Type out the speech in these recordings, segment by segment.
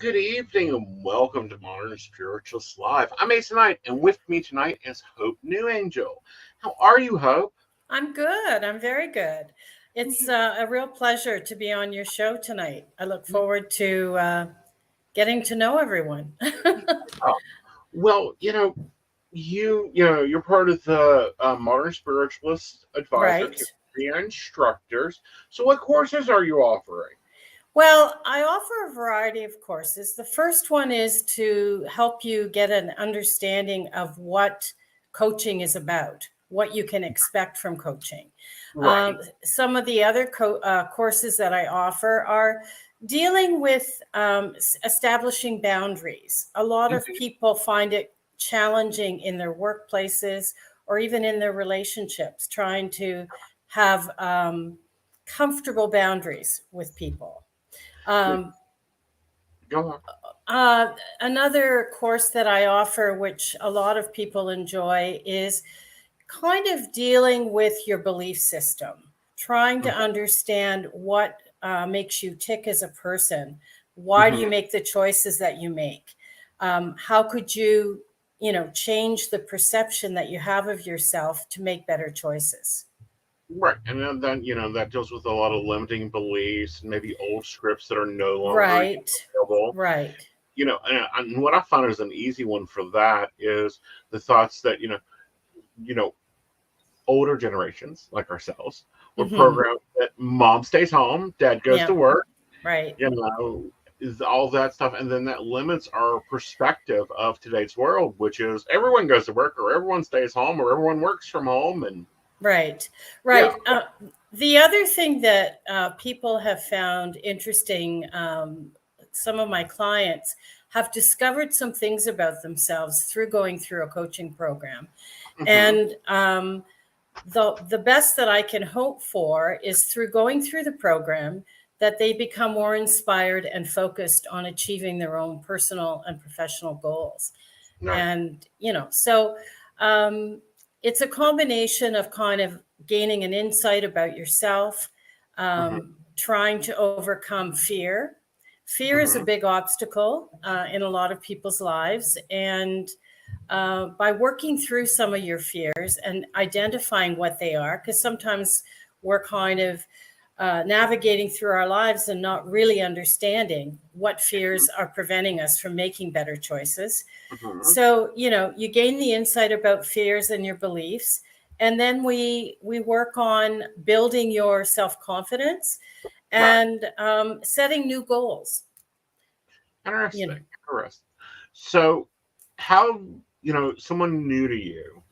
good evening and welcome to Modern Spiritualists Live. I'm Aeson Knight, and with me tonight is Hope New Angel. How are you, Hope? I'm good. I'm very good. It's a real pleasure to be on your show tonight. I look forward to getting to know everyone. Well, you're part of the Modern Spiritualist Advisor Right. Community and Instructors. So, what courses are you offering? Well, I offer a variety of courses. The first one is to help you get an understanding of what coaching is about, what you can expect from coaching. Right. Some of the other courses that I offer are dealing with establishing boundaries. A lot of people find it challenging in their workplaces or even in their relationships, trying to have comfortable boundaries with people. Go on. Another course that I offer, which a lot of people enjoy, is kind of dealing with your belief system, trying to understand what makes you tick as a person. Why do you make the choices that you make? How could you, change the perception that you have of yourself to make better choices? Right. And then, that deals with a lot of limiting beliefs and maybe old scripts that are no longer Right, available. right. And what I found is an easy one for that is the thoughts that, older generations like ourselves were programmed that mom stays home, dad goes to work, Right. Is all that stuff. And then that limits our perspective of today's world, which is everyone goes to work or everyone stays home or everyone works from home. And right. yeah. The other thing that people have found interesting, some of my clients have discovered some things about themselves through going through a coaching program. And the best that I can hope for is through going through the program that they become more inspired and focused on achieving their own personal and professional goals. Right. And, it's a combination of kind of gaining an insight about yourself, trying to overcome fear. Fear is a big obstacle in a lot of people's lives. And by working through some of your fears and identifying what they are, because sometimes we're kind of navigating through our lives and not really understanding what fears are preventing us from making better choices. So, you gain the insight about fears and your beliefs. And then we work on building your self-confidence and setting new goals. Interesting. So how, someone new to you,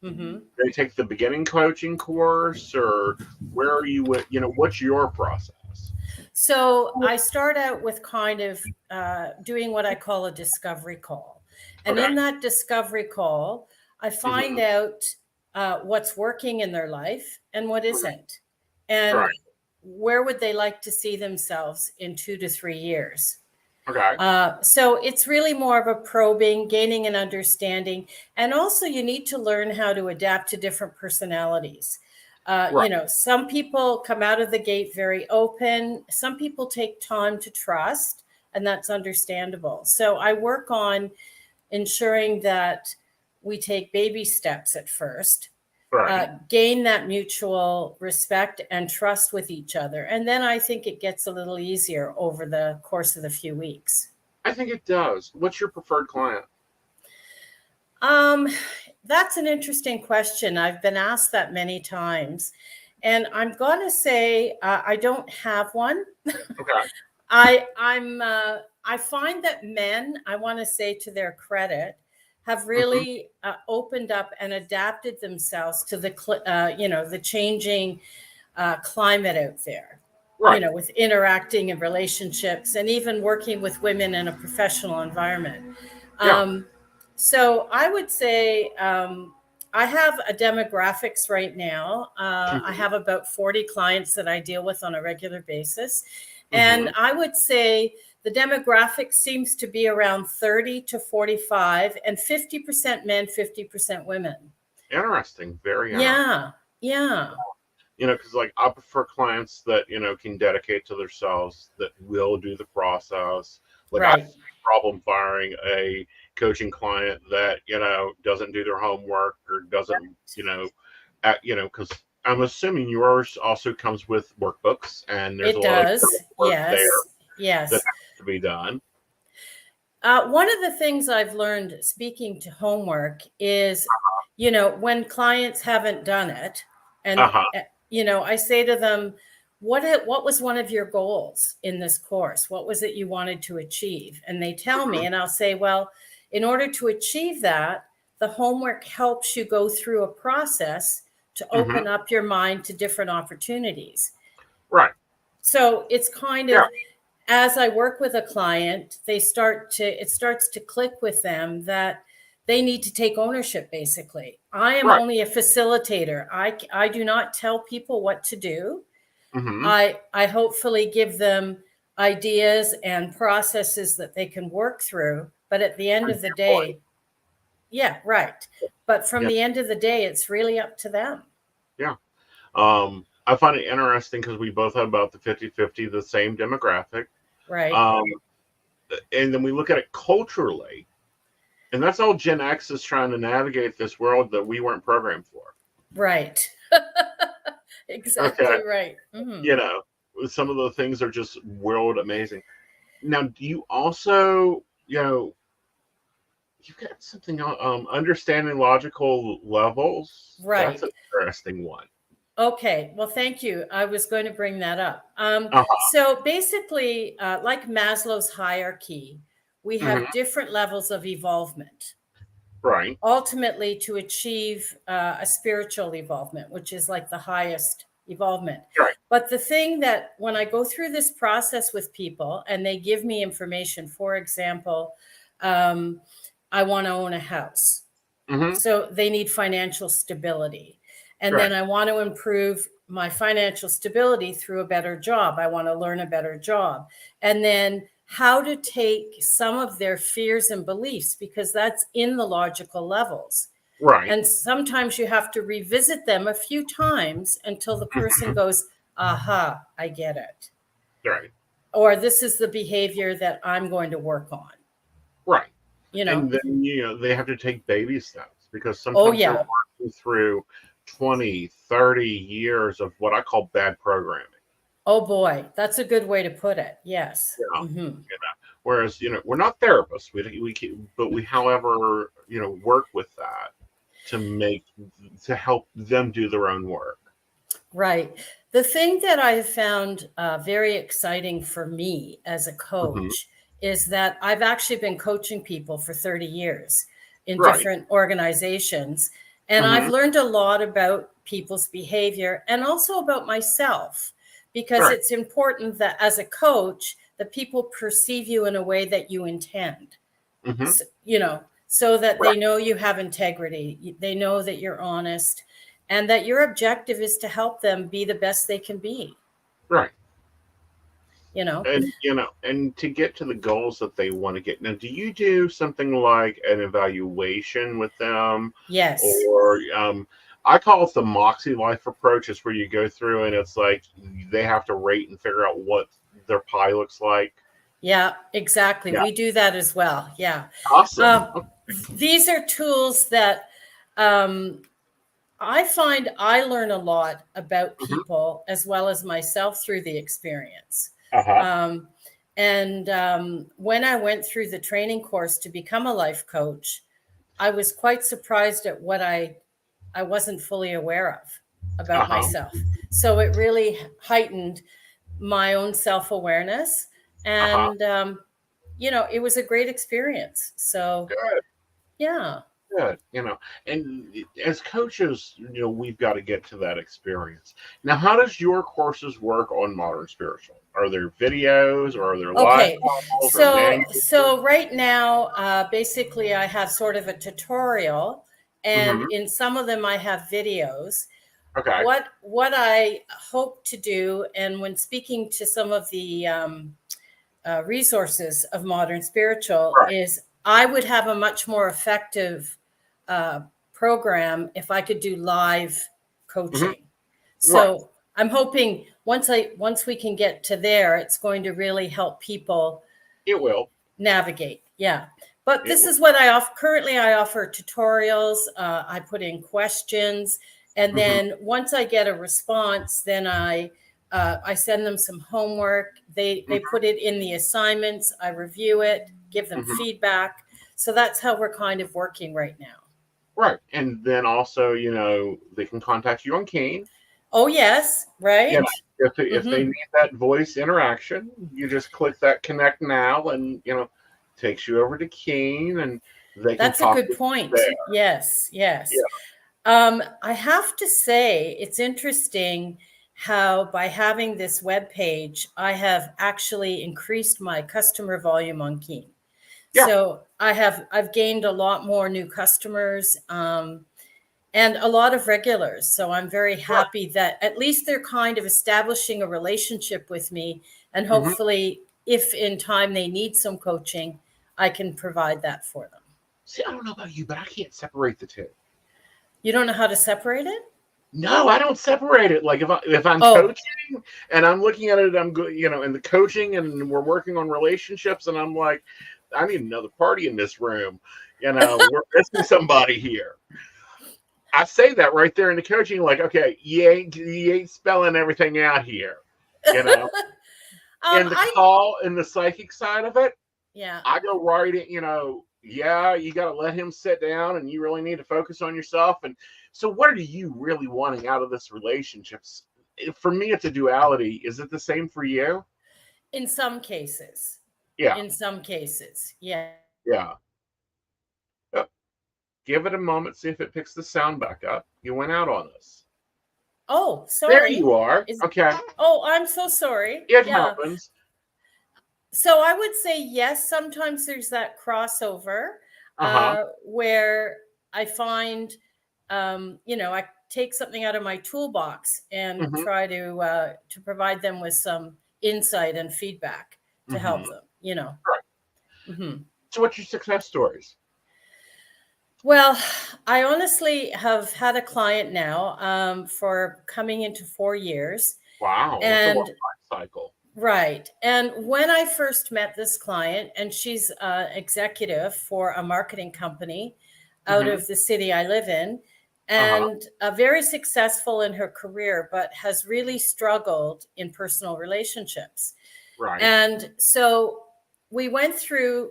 they take the beginning coaching course, or where are you with, what's your process? So I start out with kind of doing what I call a discovery call. And in that discovery call, I find out what's working in their life and what isn't. And where would they like to see themselves in 2 to 3 years? So it's really more of a probing, gaining an understanding. And also you need to learn how to adapt to different personalities. Some people come out of the gate very open. Some people take time to trust, and that's understandable. So I work on ensuring that we take baby steps at first, gain that mutual respect and trust with each other. And then I think it gets a little easier over the course of the few weeks. I think it does. What's your preferred client? That's an interesting question. I've been asked that many times. And I'm going to say I don't have one. I find that men, I want to say to their credit, have really opened up and adapted themselves to the changing climate out there. With interacting in relationships and even working with women in a professional environment. So I would say I have a demographics right now. I have about 40 clients that I deal with on a regular basis. And I would say the demographic seems to be around 30 to 45 and 50% men, 50% women. Interesting. Very interesting. Yeah. Because I prefer clients that, can dedicate to themselves, that will do the process, Like, I have no problem firing a coaching client that, doesn't do their homework or doesn't, because I'm assuming yours also comes with workbooks, and there's It a lot of does. work there Yes. that has to be done. One of the things I've learned speaking to homework is, when clients haven't done it, and, I say to them, what was one of your goals in this course? What was it you wanted to achieve? And they tell me, and I'll say, well, in order to achieve that, the homework helps you go through a process to open up your mind to different opportunities. Right. So it's kind of, as I work with a client, it starts to click with them that they need to take ownership, basically. I am only a facilitator. I do not tell people what to do. I hopefully give them ideas and processes that they can work through. But at the end of the day, But from the end of the day, it's really up to them. Yeah. I find it interesting because we both have about the 50-50, the same demographic. Right. And then we look at it culturally, and that's all Gen X is trying to navigate this world that we weren't programmed for. Right. Exactly right. Some of the things are just world amazing. Now, do you also, you've got something on understanding logical levels? Right. That's an interesting one. Okay. Well, thank you. I was going to bring that up. So basically, like Maslow's hierarchy, we have different levels of evolvement. Right. Ultimately, to achieve a spiritual evolvement, which is like the highest evolvement. Right. But the thing that when I go through this process with people and they give me information, for example, I want to own a house. So they need financial stability. And then I want to improve my financial stability through a better job. I want to learn a better job. And then how to take some of their fears and beliefs, because that's in the logical levels. Right. And sometimes you have to revisit them a few times until the person goes, aha, I get it. Right. Or this is the behavior that I'm going to work on. Right. And then, they have to take baby steps, because sometimes they're working through 20, 30 years of what I call bad programming. Oh boy, that's a good way to put it. Yes. Whereas, we're not therapists. But we, however, work with that to help them do their own work. Right. The thing that I have found very exciting for me as a coach is that I've actually been coaching people for 30 years in different organizations. And I've learned a lot about people's behavior and also about myself, because it's important that as a coach, that people perceive you in a way that you intend, so that they know you have integrity. They know that you're honest and that your objective is to help them be the best they can be. Right. And to get to the goals that they want to get. Now, do you do something like an evaluation with them? Yes. Or I call it the Moxie Life approach. It's where you go through and it's like they have to rate and figure out what their pie looks like. Yeah, exactly. We do that as well. Yeah. Awesome. These are tools that I find I learn a lot about people as well as myself through the experience. When I went through the training course to become a life coach, I was quite surprised at what I wasn't fully aware of about myself. So it really heightened my own self-awareness. And, it was a great experience. So, yeah. Good. And as coaches, we've got to get to that experience. Now, how does your courses work on Modern Spiritual? Are there videos or are there live calls? So right now, basically I have sort of a tutorial, and in some of them I have videos. Okay. What I hope to do, and when speaking to some of the resources of Modern Spiritual, is I would have a much more effective program if I could do live coaching. So I'm hoping once we can get to there, it's going to really help people. It will. navigate. Yeah. But this is what I offer. Currently, I offer tutorials. I put in questions. And then once I get a response, then I send them some homework. They put it in the assignments. I review it, give them feedback. So that's how we're kind of working right now. Right. And then also, you know, they can contact you on Keen. Oh, yes. Right. You know, if they need that voice interaction, you just click that connect now and, you know, takes you over to Keen and they can That's a good point. Yes. Yes. Yeah. I have to say, it's interesting how by having this webpage, I have actually increased my customer volume on Keen. Yeah. So I've gained a lot more new customers and a lot of regulars. So I'm very happy that at least they're kind of establishing a relationship with me. And hopefully, if in time they need some coaching, I can provide that for them. See, I don't know about you, but I can't separate the two. You don't know how to separate it? No, I don't separate it. Like if I'm coaching and I'm looking at it, I'm good, you know, in the coaching and we're working on relationships and I'm like, I need another party in this room. You know, we're missing somebody here. I say that right there in the coaching, like, okay, you ain't spelling everything out here. You know, in the psychic side of it, yeah, I go right in, you know, yeah, you got to let him sit down and you really need to focus on yourself. And so what are you really wanting out of this relationship? For me, it's a duality. Is it the same for you? In some cases. Yeah. In some cases. Yeah. Yeah. Yep. Give it a moment. See if it picks the sound back up. You went out on us. Oh, sorry. There you are. Okay. Oh, I'm so sorry. It happens. So I would say yes. Sometimes there's that crossover where I find, you know, I take something out of my toolbox and try to provide them with some insight and feedback to help them, you know. Right. So what's your success stories? Well, I honestly have had a client now for coming into 4 years. Wow. That's a long life cycle. Right. And when I first met this client, and she's an executive for a marketing company out of the city I live in, and very successful in her career, but has really struggled in personal relationships. Right. And so we went through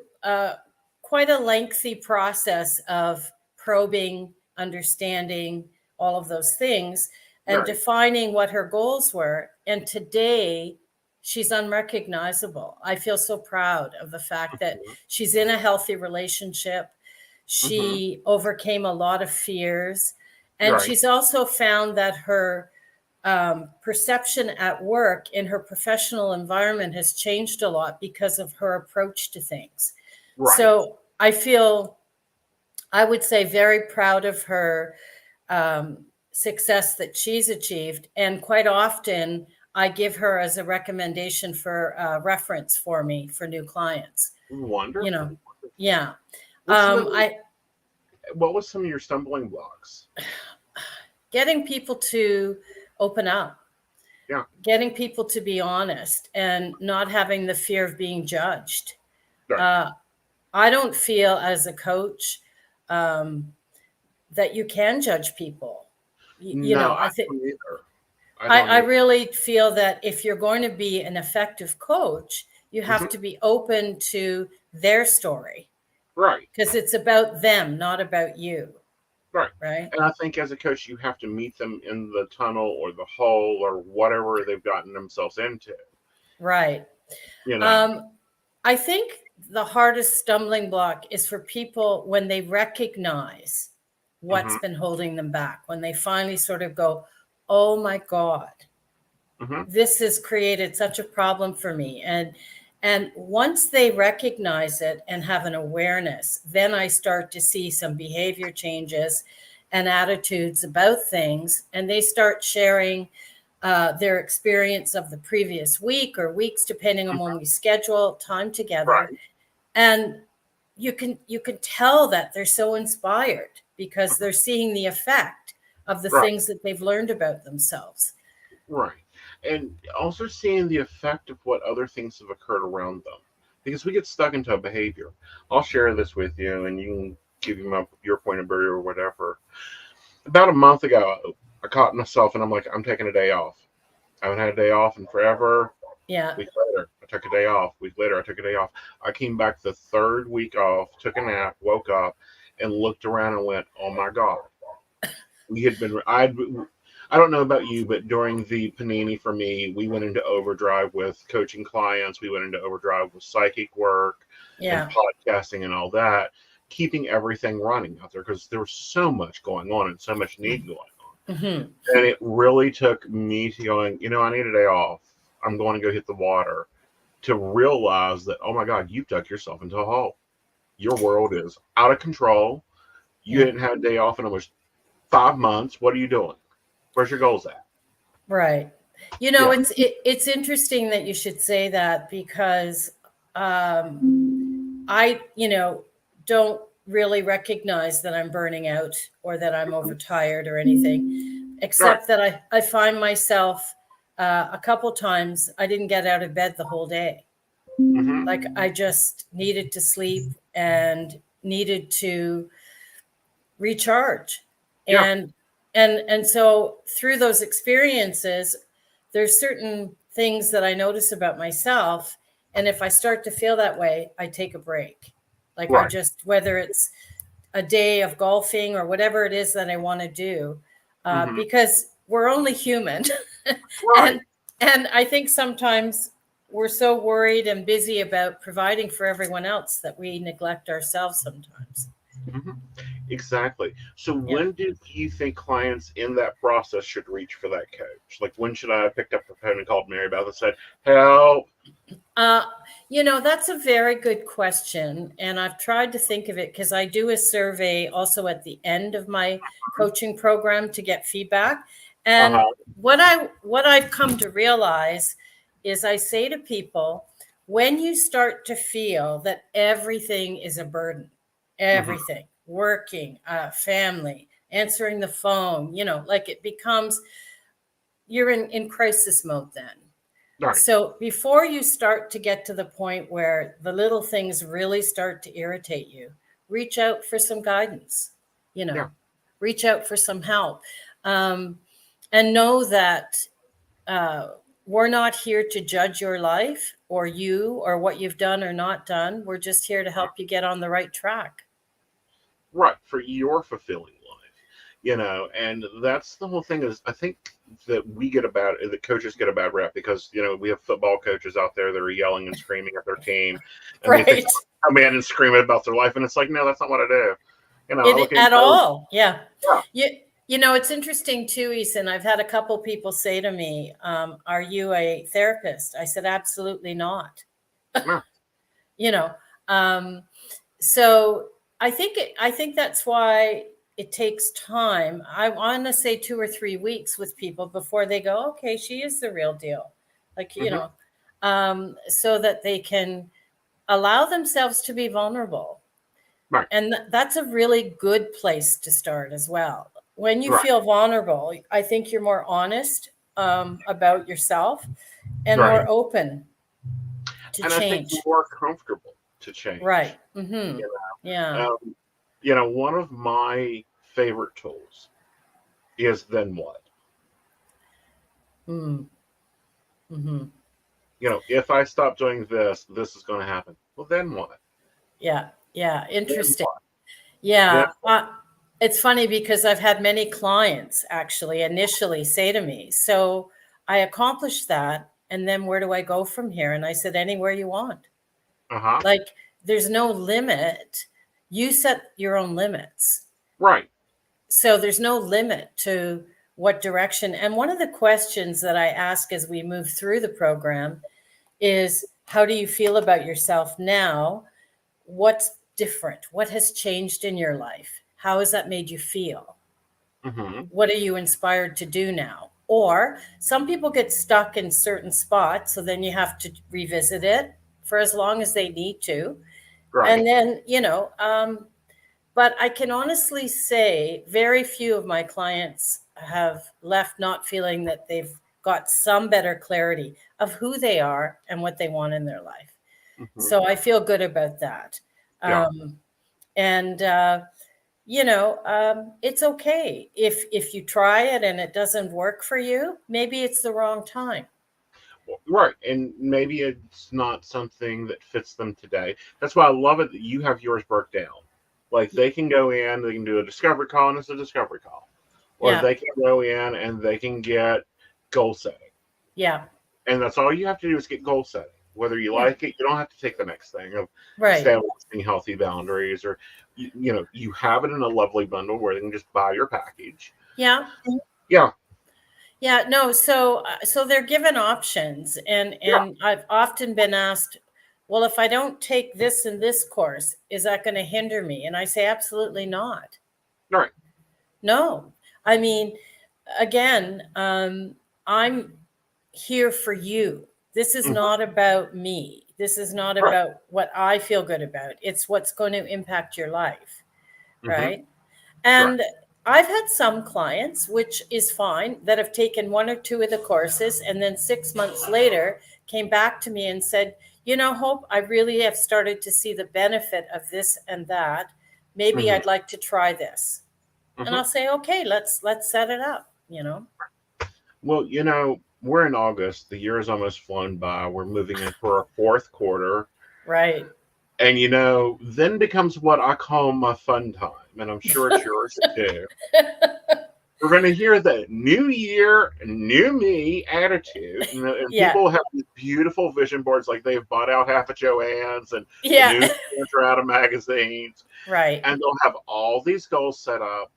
quite a lengthy process of probing, understanding all of those things, and defining what her goals were. And today, she's unrecognizable. I feel so proud of the fact that she's in a healthy relationship. She overcame a lot of fears. And she's also found that her perception at work in her professional environment has changed a lot because of her approach to things. Right. So I feel, I would say, very proud of her success that she's achieved. And quite often, I give her as a recommendation for reference for me for new clients. Wonderful. You know, yeah. What was some of your stumbling blocks? Getting people to open up. Yeah. Getting people to be honest and not having the fear of being judged. Right. I don't feel as a coach that you can judge people. You know, I think either. I really feel that if you're going to be an effective coach, you have to be open to their story. Right. Because it's about them, not about you. Right. Right. And I think as a coach, you have to meet them in the tunnel or the hole or whatever they've gotten themselves into. Right. You know. I think the hardest stumbling block is for people when they recognize what's been holding them back, when they finally sort of go, oh my God, this has created such a problem for me. And once they recognize it and have an awareness, then I start to see some behavior changes and attitudes about things. And they start sharing their experience of the previous week or weeks, depending on when we schedule time together. Right. And you can tell that they're so inspired because they're seeing the effect of the things that they've learned about themselves. Right. And also seeing the effect of what other things have occurred around them. because we get stuck into a behavior. I'll share this with you, and you can give your point of view or whatever. About a month ago, I caught myself, and I'm like, I'm taking a day off. I haven't had a day off in forever. Yeah. Week later, I took a day off. Week later, I took a day off. I came back the third week off, took a nap, woke up, and looked around and went, "Oh my God!" We had been. I don't know about you, but during the panini for me, we went into overdrive with coaching clients. We went into overdrive with psychic work and podcasting and all that, keeping everything running out there because there was so much going on and so much need going on. Mm-hmm. And it really took me to going, I need a day off. I'm going to go hit the water, to realize that, oh my God, you've dug yourself into a hole. Your world is out of control. You hadn't had a day off in almost 5 months. What are you doing? Where's your goals at? Right. It's interesting that you should say that, because I don't really recognize that I'm burning out or that I'm overtired or anything, except that I find myself a couple times I didn't get out of bed the whole day. Mm-hmm. Like I just needed to sleep and needed to recharge. And so through those experiences, there's certain things that I notice about myself. And if I start to feel that way, I take a break. Like I just, whether it's a day of golfing or whatever it is that I want to do, because we're only human. And I think sometimes we're so worried and busy about providing for everyone else that we neglect ourselves sometimes. Mm-hmm. Exactly. So when do you think clients in that process should reach for that coach? Like, when should I have picked up the phone and called Mary Beth and said, help? That's a very good question. And I've tried to think of it because I do a survey also at the end of my coaching program to get feedback. And what I've come to realize is I say to people, when you start to feel that everything is a burden, everything, working, family, answering the phone, like it becomes, you're in crisis mode then. Right. So before you start to get to the point where the little things really start to irritate you, reach out for some guidance, reach out for some help, and know that we're not here to judge your life or you or what you've done or not done. We're just here to help you get on the right track. Right, for your fulfilling life, and that's the whole thing. Is I think that the coaches get a bad rap because we have football coaches out there that are yelling and screaming at their team, and they think, come in and scream about their life, and it's like, no, that's not what I do. At all. Yeah. It's interesting too, Aeson. I've had a couple people say to me, "Are you a therapist?" I said, "Absolutely not." No. So I think that's why it takes time. I want to say 2 or 3 weeks with people before they go, okay, she is the real deal. Like, so that they can allow themselves to be vulnerable. Right. And that's a really good place to start as well. When you feel vulnerable, I think you're more honest about yourself and more open to change. I think more comfortable to change. Right. Mm-hmm. Yeah. One of my favorite tools is then what? Mm-hmm. If I stop doing this, this is going to happen. Well, then what? Yeah. Interesting. Yeah. It's funny because I've had many clients actually initially say to me, so I accomplished that. And then where do I go from here? And I said, anywhere you want. Like there's no limit. You set your own limits. Right. So there's no limit to what direction. And one of the questions that I ask as we move through the program is, how do you feel about yourself now? What's different? What has changed in your life? How has that made you feel? What are you inspired to do now? Or some people get stuck in certain spots, so then you have to revisit it for as long as they need to. Right. And then, but I can honestly say very few of my clients have left not feeling that they've got some better clarity of who they are and what they want in their life. So I feel good about that. Yeah. It's okay if you try it and it doesn't work for you. Maybe it's the wrong time. Right. And maybe it's not something that fits them today. That's why I love it that you have yours broke down. Like they can go in, they can do a discovery call, and it's a discovery call. Or they can go in and they can get goal setting. Yeah. And that's all you have to do is get goal setting. Whether you like it, you don't have to take the next thing of establishing healthy boundaries, or you have it in a lovely bundle where they can just buy your package. Yeah. No. So they're given options, and I've often been asked, well, if I don't take this and this course, is that going to hinder me? And I say, absolutely not. Right. No. I mean, again, I'm here for you. This is not about me. This is not about what I feel good about. It's what's going to impact your life. Right. And I've had some clients, which is fine, that have taken 1 or 2 of the courses and then 6 months later came back to me and said, Hope, I really have started to see the benefit of this and that. Maybe I'd like to try this. And I'll say, okay, let's set it up, Well, we're in August. The year has almost flown by. We're moving into our 4th quarter. Right. And, then becomes what I call my fun time. And I'm sure it's yours too. We're going to hear the new year, new me attitude. And people have these beautiful vision boards, like they've bought out half of Joanne's and the newsstands are out of magazines. Right. And they'll have all these goals set up.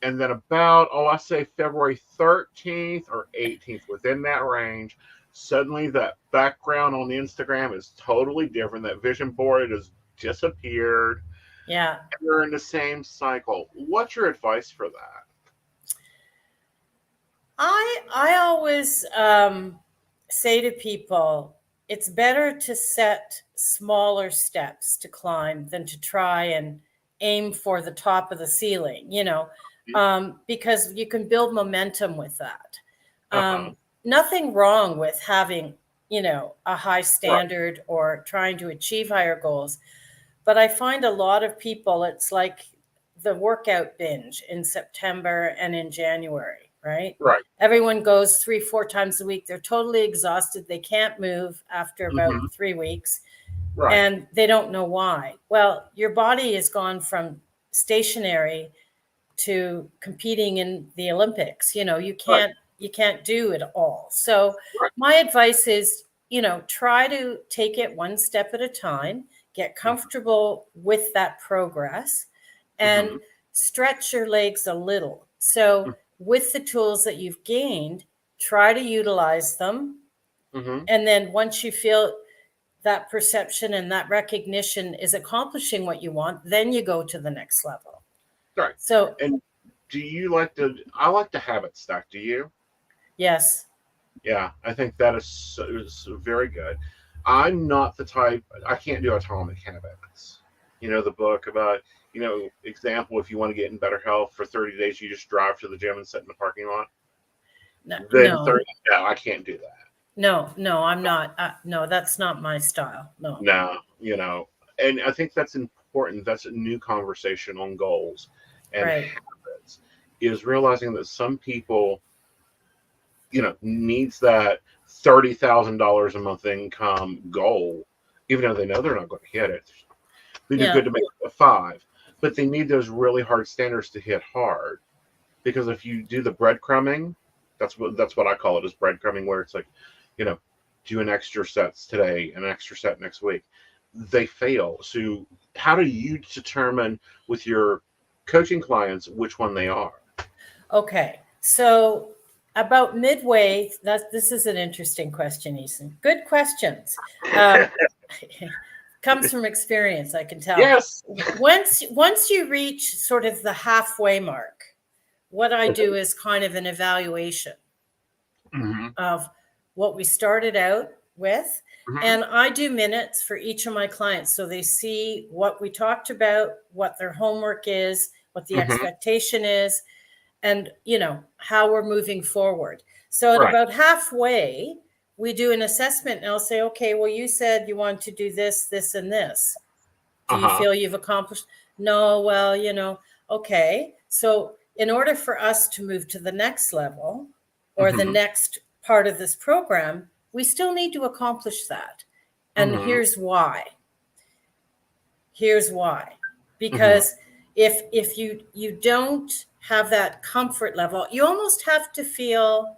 And then about, I say February 13th or 18th, within that range, suddenly that background on the Instagram is totally different. That vision board has disappeared. Yeah. And you're in the same cycle. What's your advice for that? I always say to people, it's better to set smaller steps to climb than to try and aim for the top of the ceiling, because you can build momentum with that. Nothing wrong with having, a high standard or trying to achieve higher goals. But I find a lot of people, it's like the workout binge in September and in January, right? Right. Everyone goes 3-4 times a week. They're totally exhausted. They can't move after about 3 weeks. Right. And they don't know why. Well, your body has gone from stationary to competing in the Olympics. You can't do it all. So my advice is, try to take it one step at a time, get comfortable with that progress, and stretch your legs a little. So with the tools that you've gained, try to utilize them. And then once you feel that perception and that recognition is accomplishing what you want, then you go to the next level. Right. So, and do you I like to habit stack. Do you? Yes. Yeah, I think that is very good. I'm not the type, I can't do Atomic Habits. The book about, example, if you want to get in better health for 30 days, you just drive to the gym and sit in the parking lot. No, I can't do that. No, I'm not. No, that's not my style. No, and I think that's important. That's a new conversation on goals and habits, is realizing that some people, needs that $30,000 a month income goal, even though they know they're not going to hit it. They do good to make it a 5, but they need those really hard standards to hit hard. Because if you do the breadcrumbing, that's what I call it, is breadcrumbing, where it's like, do an extra sets today, an extra set next week. They fail. So how do you determine with your coaching clients which one they are? Okay. So about midway, this is an interesting question, Aeson. Good questions. Comes from experience, I can tell. Yes. Once you reach sort of the halfway mark, what I do is kind of an evaluation of what we started out with. And I do minutes for each of my clients, so they see what we talked about, what their homework is, what the expectation is, and how we're moving forward. So at about halfway, we do an assessment and I'll say, okay, well, you said you want to do this, this, and this. Do you feel you've accomplished? No, well, okay. So in order for us to move to the next level or the next part of this program, we still need to accomplish that. And here's why. Here's why. Because if you don't have that comfort level, you almost have to feel,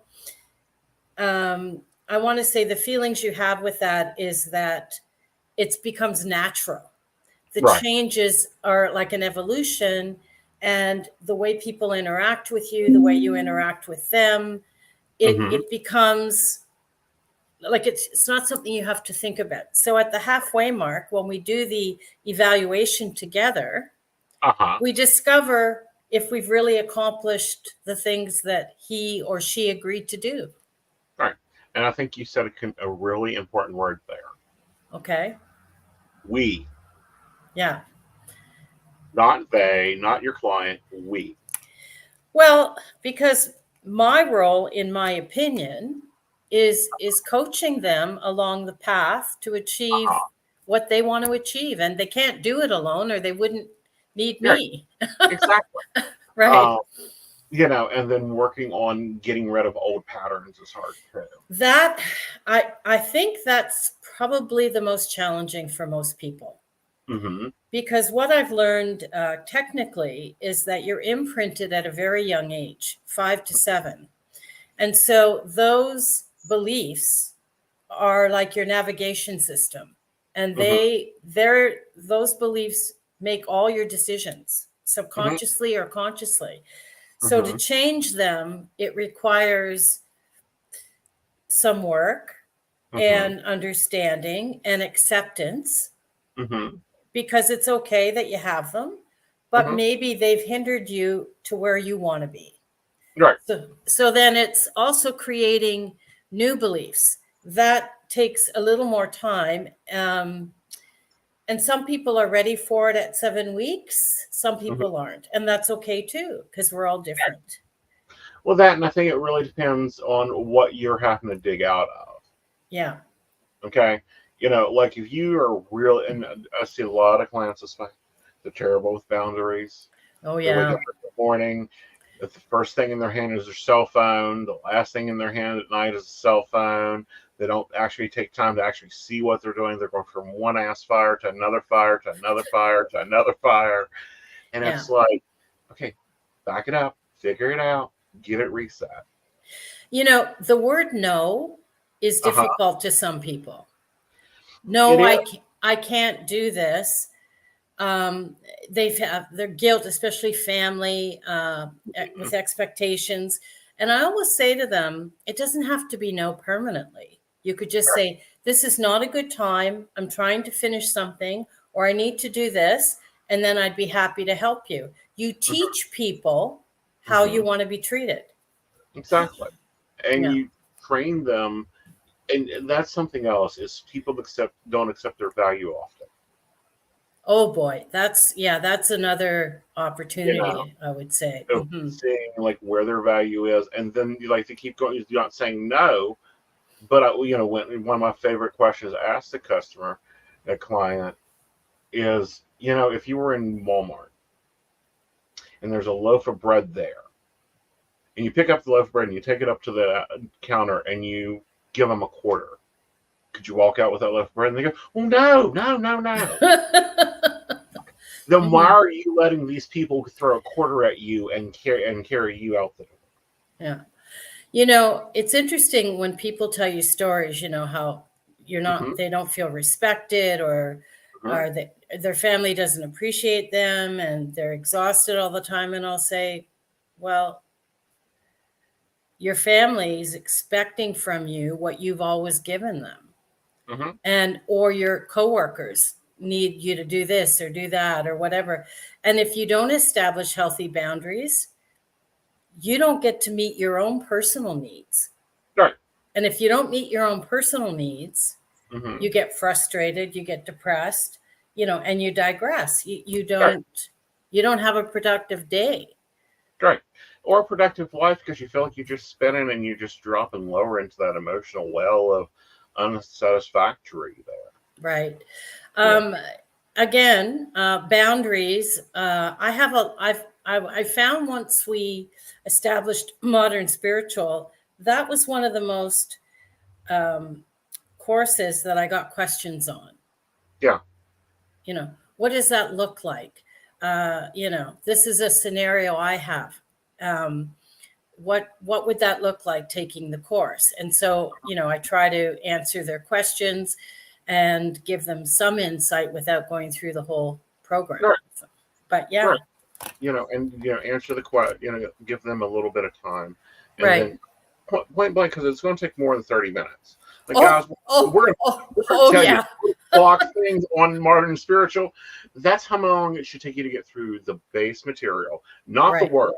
I want to say the feelings you have with that is that it becomes natural. The changes are like an evolution, and the way people interact with you, the way you interact with them, it becomes like it's not something you have to think about. So at the halfway mark, when we do the evaluation together, we discover if we've really accomplished the things that he or she agreed to do. Right. And I think you said a really important word there. Okay. We. Yeah. Not they, not your client, we. Well, because my role, in my opinion, is coaching them along the path to achieve what they want to achieve. And they can't do it alone or they wouldn't need me. Exactly. Right. And then working on getting rid of old patterns is hard too. That, I think that's probably the most challenging for most people. Because what I've learned technically is that you're imprinted at a very young age, 5 to 7. And so those beliefs are like your navigation system. And those beliefs make all your decisions, subconsciously or consciously. So to change them, it requires some work and understanding and acceptance. Because it's okay that you have them, but maybe they've hindered you to where you want to be. Right. So then it's also creating new beliefs. That takes a little more time. And some people are ready for it at 7 weeks. Some people aren't. And that's okay too, because we're all different. Well, and I think it really depends on what you're having to dig out of. Yeah. Okay. Like if you are real, and I see a lot of clients this way, they're terrible with boundaries. Oh, yeah. They wake yeah. up in the morning, the first thing in their hand is their cell phone. The last thing in their hand at night is a cell phone. They don't actually take time to actually see what they're doing. They're going from one ass fire to another fire to another fire to another fire. And it's like, okay, back it up, figure it out, get it reset. The word no is difficult to some people. No, I can't do this. They've have their guilt, especially family, with expectations. And I always say to them, it doesn't have to be no permanently. You could just say, this is not a good time. I'm trying to finish something, or I need to do this. And then I'd be happy to help you. You teach people how you want to be treated. Exactly. And you train them. And that's something else is people don't accept their value often. Oh boy, that's another opportunity, I would say. So seeing like where their value is, and then you like to keep going. You're not saying no, but when one of my favorite questions I ask the customer, a client, is if you were in Walmart and there's a loaf of bread there, and you pick up the loaf of bread and you take it up to the counter and you give them a quarter. Could you walk out with that loaf of bread? And they go, oh, no. Then why are you letting these people throw a quarter at you and carry you out the door? Yeah. It's interesting when people tell you stories, how you're not, they don't feel respected or their family doesn't appreciate them and they're exhausted all the time. And I'll say, well, your family is expecting from you what you've always given them. Or your coworkers need you to do this or do that or whatever. And if you don't establish healthy boundaries, you don't get to meet your own personal needs. Right. And if you don't meet your own personal needs, you get frustrated, you get depressed, and you digress. You don't have a productive day. Right. or a productive life because you feel like you're just spinning and you're just dropping lower into that emotional well of unsatisfactory there. Right. Again, boundaries. I found once we established Modern Spiritual, that was one of the most courses that I got questions on. Yeah. What does that look like? This is a scenario I have. What would that look like taking the course? And so, I try to answer their questions and give them some insight without going through the whole program. Right. But yeah. Right. Answer the question, give them a little bit of time. And right. Then point blank, because it's going to take more than 30 minutes. Guys, we're going to tell you block things on Modern Spiritual. That's how long it should take you to get through the base material, not the work.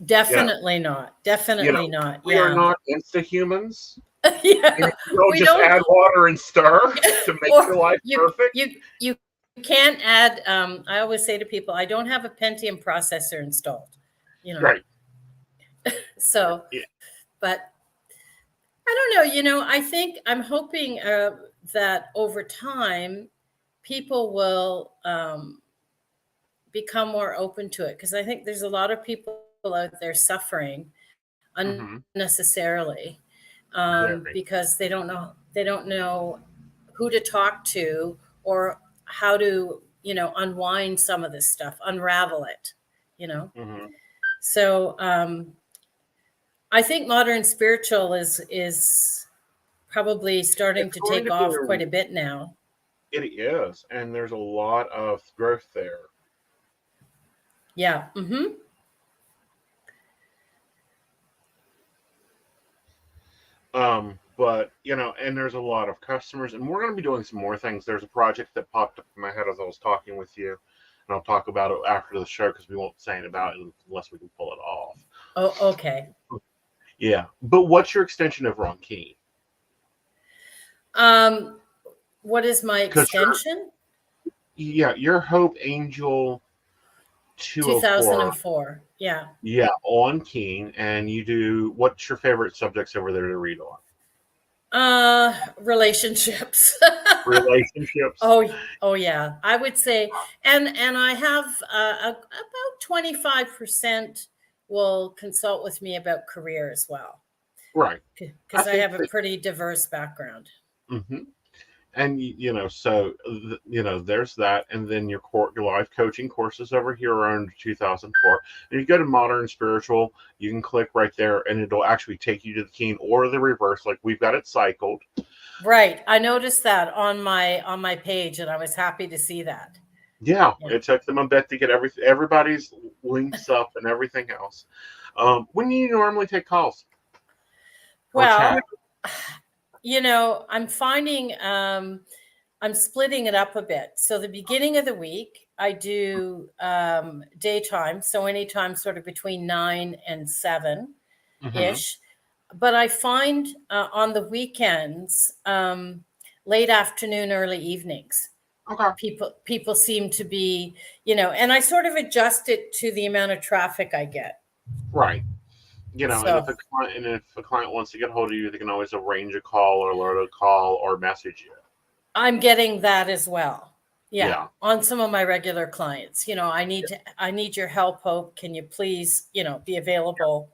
Definitely not. Definitely not. We are not insta-humans. Yeah. We don't add water and stir to make your life perfect. You can't add, I always say to people, I don't have a Pentium processor installed. Right. So, but I don't know, I think I'm hoping that over time, people will become more open to it. Because I think there's a lot of people out there suffering unnecessarily because they don't know who to talk to or how to, unwind some of this stuff, unravel it, So I think Modern Spiritual is probably starting to take off quite a bit now. It is, and there's a lot of growth there. Yeah. But and there's a lot of customers, and we're going to be doing some more things. There's a project that popped up in my head as I was talking with you, and I'll talk about it after the show because we won't say it about it unless we can pull it off. Oh, okay. Yeah, but what's your extension over on Keen? What is my extension? Your Hope Angel 2004. Yeah. Yeah, on Keen, and you do. What's your favorite subjects over there to read on? Relationships. Relationships. Oh yeah. I would say, and I have about 25% will consult with me about career as well. Right. Because I have a pretty diverse background. Mm-hmm. And so there's that, and then your life coaching courses over here are under 2004. And you go to Modern Spiritual, you can click right there, and it'll actually take you to the Keen or the reverse. Like we've got it cycled. Right, I noticed that on my page, and I was happy to see that. Yeah. It took them a bit to get everybody's links up and everything else. When do you normally take calls? Well. I'm finding I'm splitting it up a bit. So the beginning of the week, I do daytime. So anytime sort of between 9 and 7-ish. But I find on the weekends, late afternoon, early evenings. Okay. People seem to be, and I sort of adjust it to the amount of traffic I get. Right. And if a client wants to get a hold of you, they can always arrange a call or alert a call or message you. I'm getting that as well. Yeah. On some of my regular clients, I need your help, Hope. Can you please, be available?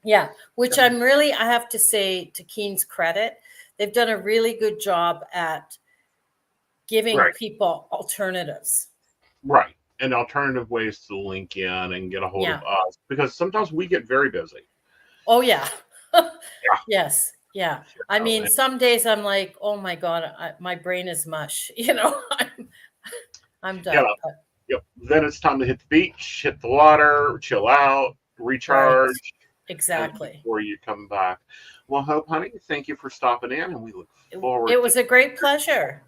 Yeah. Which I have to say, to Keen's credit, they've done a really good job at giving people alternatives. Right. And alternative ways to link in and get a hold of us, because sometimes we get very busy. Oh yeah. Yes. Yeah. I mean, some days I'm like, oh my God, my brain is mush. I'm done. Yep. Then it's time to hit the beach, hit the water, chill out, recharge. Right. Exactly. Before you come back. Well, Hope, honey, thank you for stopping in, and we look forward. It was a great pleasure.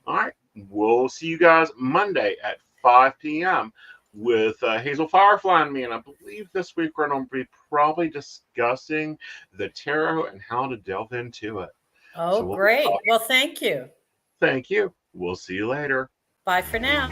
All right. We'll see you guys Monday at 5 p.m. with Hazel Firefly and me. And I believe this week we're going to be probably discussing the tarot and how to delve into it. Oh, great. Well, thank you. Thank you. We'll see you later. Bye for now.